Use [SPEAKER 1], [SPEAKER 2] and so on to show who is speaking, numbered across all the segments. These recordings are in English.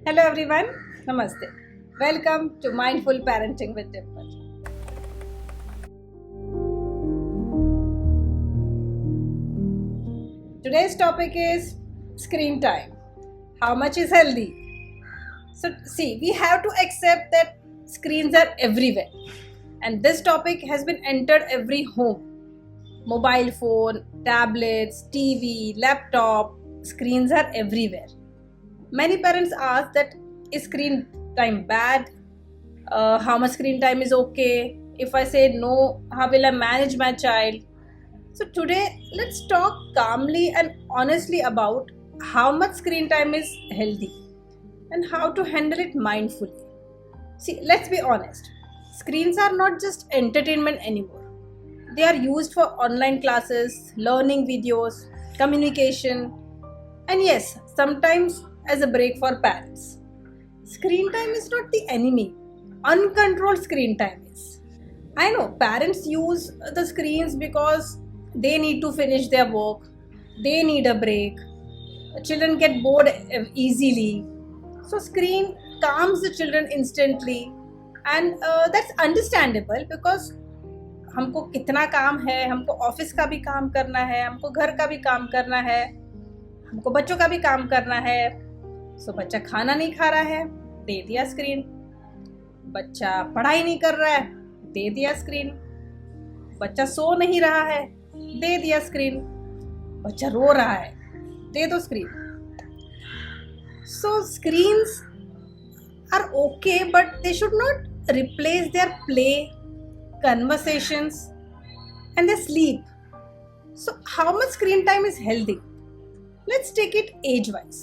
[SPEAKER 1] Hello everyone, Namaste. Welcome to Mindful Parenting with Dimple. Today's topic is screen time. How much is healthy? So, see, we have to accept that screens are everywhere, and this topic has been entered every home. Mobile phone, tablets, TV, laptop, screens are everywhere. Many parents ask that is screen time bad? How much screen time is okay? If I say no, how will I manage my child? So today, let's talk calmly and honestly about how much screen time is healthy and how to handle it mindfully. See, let's be honest. Screens are not just entertainment anymore. They are used for online classes, learning videos, communication, and yes, sometimes as a break for parents. Screen time is not the enemy. Uncontrolled screen time is. I know parents use the screens because they need to finish their work, they need a break, children get bored easily. So, screen calms the children instantly, and that's understandable because हमको कितना काम है, हमको office का भी काम करना है, हमको घर का भी काम करना है, हमको बच्चों का भी काम करना है. सो बच्चा खाना नहीं खा रहा है, दे दिया स्क्रीन. बच्चा पढ़ाई नहीं कर रहा है, दे दिया स्क्रीन. बच्चा सो नहीं रहा है, दे दिया स्क्रीन. बच्चा रो रहा है, दे दो screen. So screens are okay but they should not replace their play, conversations, and their sleep. So, how much screen time is healthy? Let's take it age wise.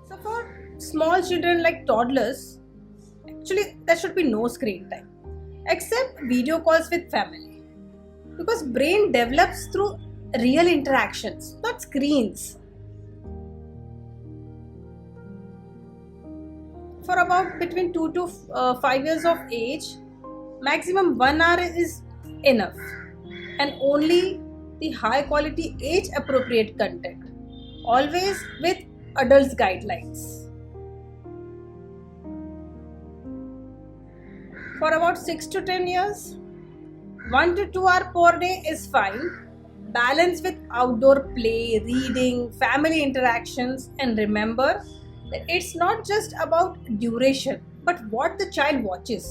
[SPEAKER 1] So, for small children like toddlers, actually, there should be no screen time except video calls with family because brain develops through real interactions, not screens. For about between 2 to 5 years of age, maximum 1 hour is enough, and only the high quality age appropriate content, always with adults guidelines. For about 6 to 10 years, 1 to 2 hour per day is fine. Balance with outdoor play, reading, family interactions, and remember it's not just about duration but what the child watches.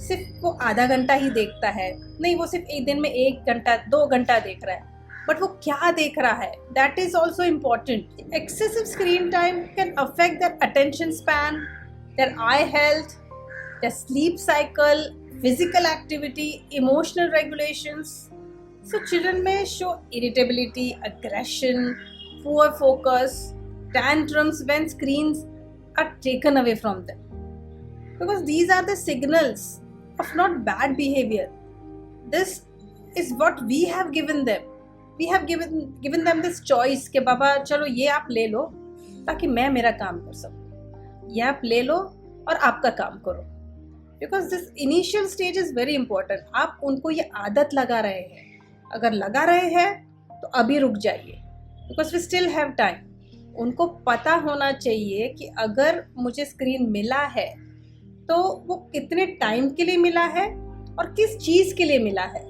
[SPEAKER 1] सिर्फ वो आधा घंटा ही देखता है नहीं, वो सिर्फ एक दिन में 1 घंटा 2 घंटा देख रहा है, बट वो क्या देख रहा है, that is also important. Excessive screen time can affect their attention span, their eye health, their sleep cycle, physical activity, emotional regulations. So children में show irritability, aggression, poor focus, tantrums when screens are taken away from them, because these are the signals of not bad behavior. This is what we have given them. We have given them this choice कि बाबा चलो ये आप ले लो ताकि मैं मेरा काम कर सकूं, ये आप ले लो और आपका काम करो. because this initial stage is very important. आप उनको ये आदत लगा रहे हैं, अगर लगा रहे हैं तो अभी रुक जाइए because we still have time. उनको पता होना चाहिए कि अगर मुझे स्क्रीन मिला है तो वो कितने टाइम के लिए मिला है और किस चीज के लिए मिला है.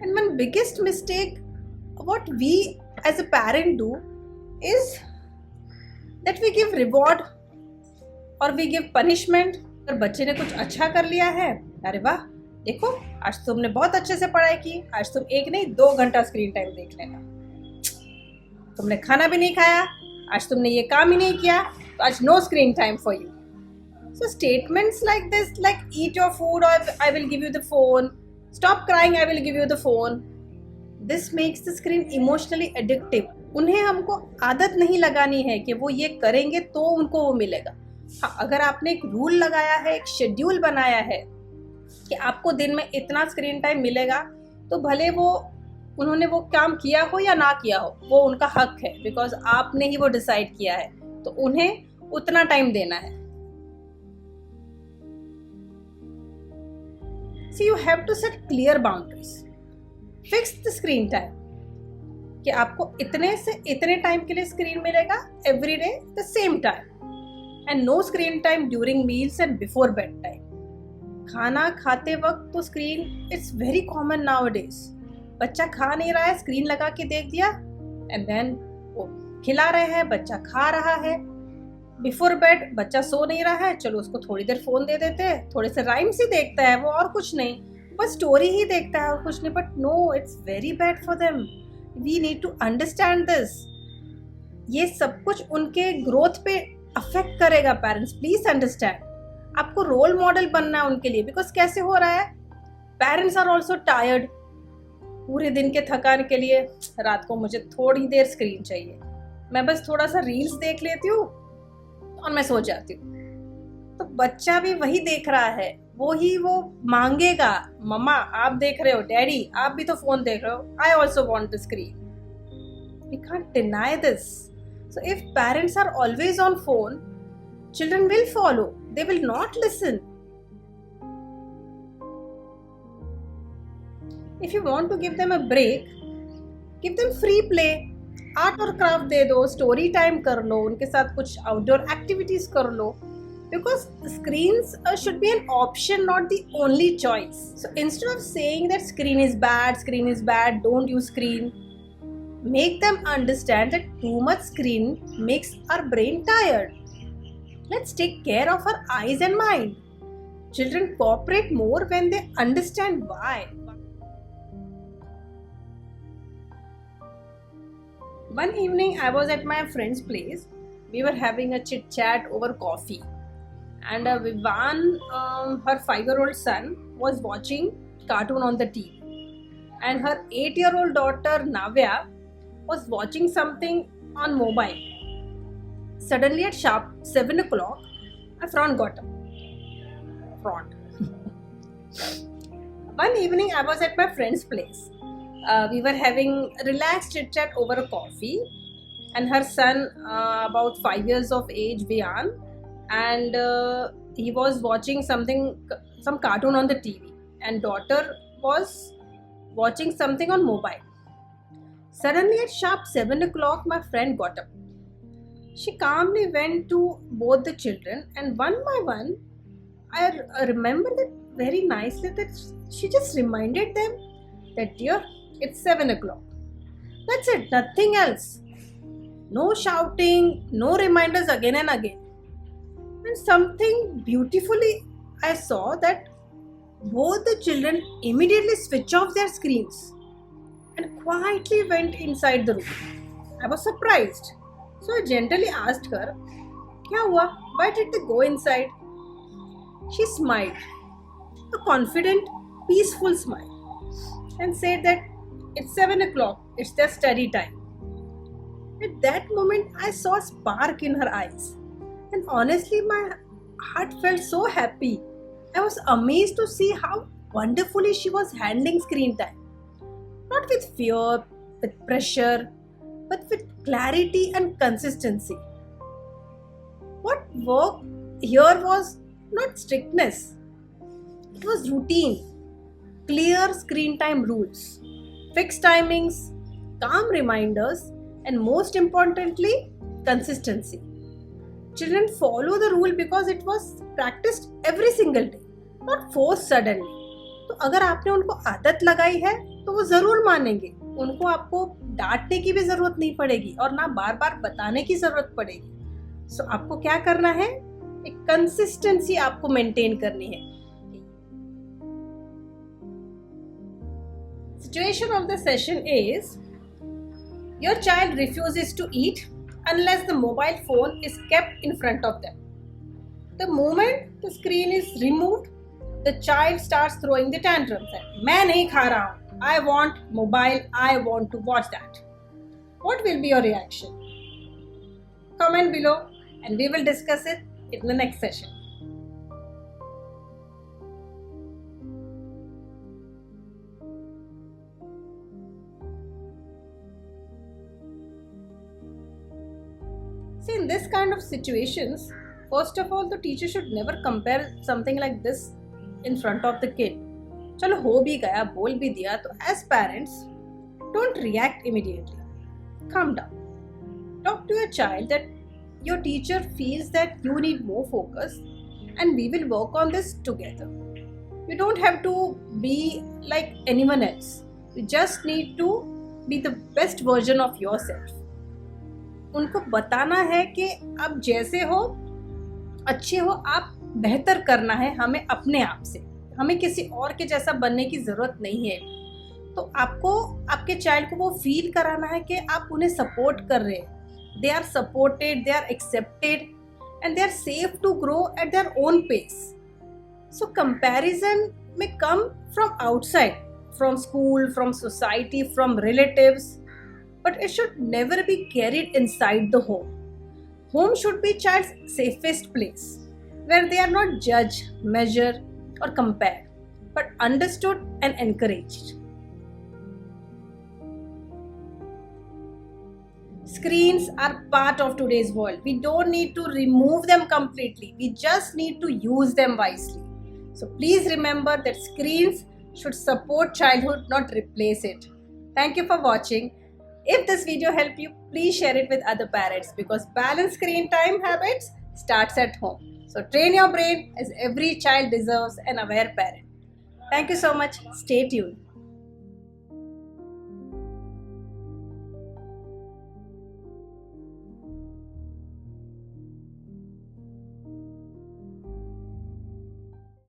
[SPEAKER 1] And one biggest mistake what we as a parent do is that we give reward or we give punishment. अगर बच्चे ने कुछ अच्छा कर लिया है, अरे वाह देखो आज तुमने बहुत अच्छे से पढ़ाई की, आज तुम 1 नहीं 2 घंटा स्क्रीन टाइम देख लेना. तुमने खाना भी नहीं खाया, आज तुमने ये काम ही नहीं किया, तो आज no screen time for you. So statements like this, like eat your food और I will give you the phone, stop crying I will give you the phone, this makes the screen emotionally addictive. उन्हें हमको आदत नहीं लगानी है कि वो ये करेंगे तो उनको वो मिलेगा. हाँ, अगर आपने एक रूल लगाया है, एक शेड्यूल बनाया है कि आपको दिन में इतना स्क्रीन टाइम मिलेगा, तो भले वो उन्होंने वो काम किया हो या ना किया हो, वो उनका हक है बिकॉज आपने ही वो डिसाइड किया है, तो उन्हें उतना टाइम देना है. So you have to set clear boundaries. Fix the screen time कि आपको इतने से इतने टाइम के लिए स्क्रीन मिलेगा every day the same time, and no screen time during meals and before bedtime. खाना खाते वक्त तो screen it's very common nowadays. बच्चा खा नहीं रहा है, स्क्रीन लगा के देख दिया, एंड देन वो खिला रहे हैं, बच्चा खा रहा है। बिफोर बेड बच्चा सो नहीं रहा है, चलो उसको थोड़ी देर फोन दे देते हैं, थोड़े से राइम्स ही देखता है वो, और कुछ नहीं, बस स्टोरी ही देखता है और कुछ नहीं। But no, it's very bad for them. We need to understand this. ये सब कुछ उनके ग्रोथ पे अफेक्ट करेगा। Parents please understand. आपको रोल मॉडल बनना है उनके लिए, बिकॉज कैसे हो रहा है, पेरेंट्स आर ऑल्सो टायर्ड। पूरे दिन के थकान के लिए रात को मुझे थोड़ी देर स्क्रीन चाहिए, मैं बस थोड़ा सा रील्स देख लेती हूँ और मैं सो जाती हूँ। तो बच्चा भी वही देख रहा है, वो मांगेगा, मम्मा आप देख रहे हो, डैडी आप भी तो फोन देख रहे हो, I also want the screen. We can't deny this. So if parents are always on phone, children will follow, they will not listen. If you want to give them a break, give them free play, art और craft दे दो, story time कर लो, उनके साथ कुछ outdoor activities कर लो, because screens should be an option, not the only choice. So instead of saying that screen is bad, don't use screen, make them understand that too much screen makes our brain tired. Let's take care of our eyes and mind. Children cooperate more when they understand why. One evening I was at my friend's place. We were having a chit chat over coffee, and Vivan, her 5-year-old son, was watching cartoon on the TV, and her 8-year-old daughter Navya was watching something on mobile. Suddenly at sharp 7 o'clock, a front got up. One evening I was at my friend's place. We were having a relaxed chit chat over a coffee, and her son, about 5 years of age, Vian, and he was watching some cartoon on the TV, and daughter was watching something on mobile. Suddenly at sharp 7 o'clock, my friend got up. She calmly went to both the children, and one by one, I remember that very nicely, that she just reminded them that, dear, it's 7 o'clock. That's it, nothing else. No shouting, no reminders again and again. And something beautifully I saw that both the children immediately switch off their screens and quietly went inside the room. I was surprised. So I gently asked her, "Kya hua? Why did they go inside?" She smiled, a confident, peaceful smile, and said that it's 7 o'clock, it's their study time. At that moment, I saw a spark in her eyes, and honestly, my heart felt so happy. I was amazed to see how wonderfully she was handling screen time. Not with fear, with pressure, but with clarity and consistency. What worked here was not strictness, it was routine, clear screen time rules, fixed timings, calm reminders, and most importantly, consistency. Children follow the rule because it was practiced every single day, not forced suddenly. तो अगर आपने उनको आदत लगाई है तो वो जरूर मानेंगे, उनको आपको डांटने की भी जरूरत नहीं पड़ेगी और ना बार बार बताने की जरूरत पड़ेगी। सो आपको क्या करना है, एक कंसिस्टेंसी आपको मेंटेन करनी है। Situation of the session is, your child refuses to eat unless the mobile phone is kept in front of them. The moment the screen is removed, the child starts throwing the tantrums. मैं नहीं खा रहा हूँ, I want mobile, I want to watch that. What will be your reaction? Comment below and we will discuss it in the next session. See, in this kind of situations, first of all, the teacher should never compare something like this in front of the kid. चलो हो भी गया, बोल भी दिया, तो as parents don't react immediately. Calm down. Talk to your child that your teacher feels that you need more focus and we will work on this together. You don't have to be like anyone else. You just need to be the best version of yourself. उनको बताना है कि आप जैसे हो, अच्छे हो, आप बेहतर करना है हमें अपने आप से. हमें किसी और के जैसा बनने की ज़रूरत नहीं है. तो आपको आपके चाइल्ड को वो फील कराना है कि आप उन्हें सपोर्ट कर रहे हैं. They are supported, they are accepted and they are safe to grow at their own pace. So comparison में come from outside, from school, from society, from relatives, but it should never be carried inside the home. Home should be child's safest place where they are not judged, measured or compared, but understood and encouraged. Screens are part of today's world. We don't need to remove them completely. We just need to use them wisely. So please remember that screens should support childhood, not replace it. Thank you for watching. If this video helped you, please share it with other parents because balanced screen time habits starts at home. So train your brain as every child deserves an aware parent. Thank you so much. Stay tuned.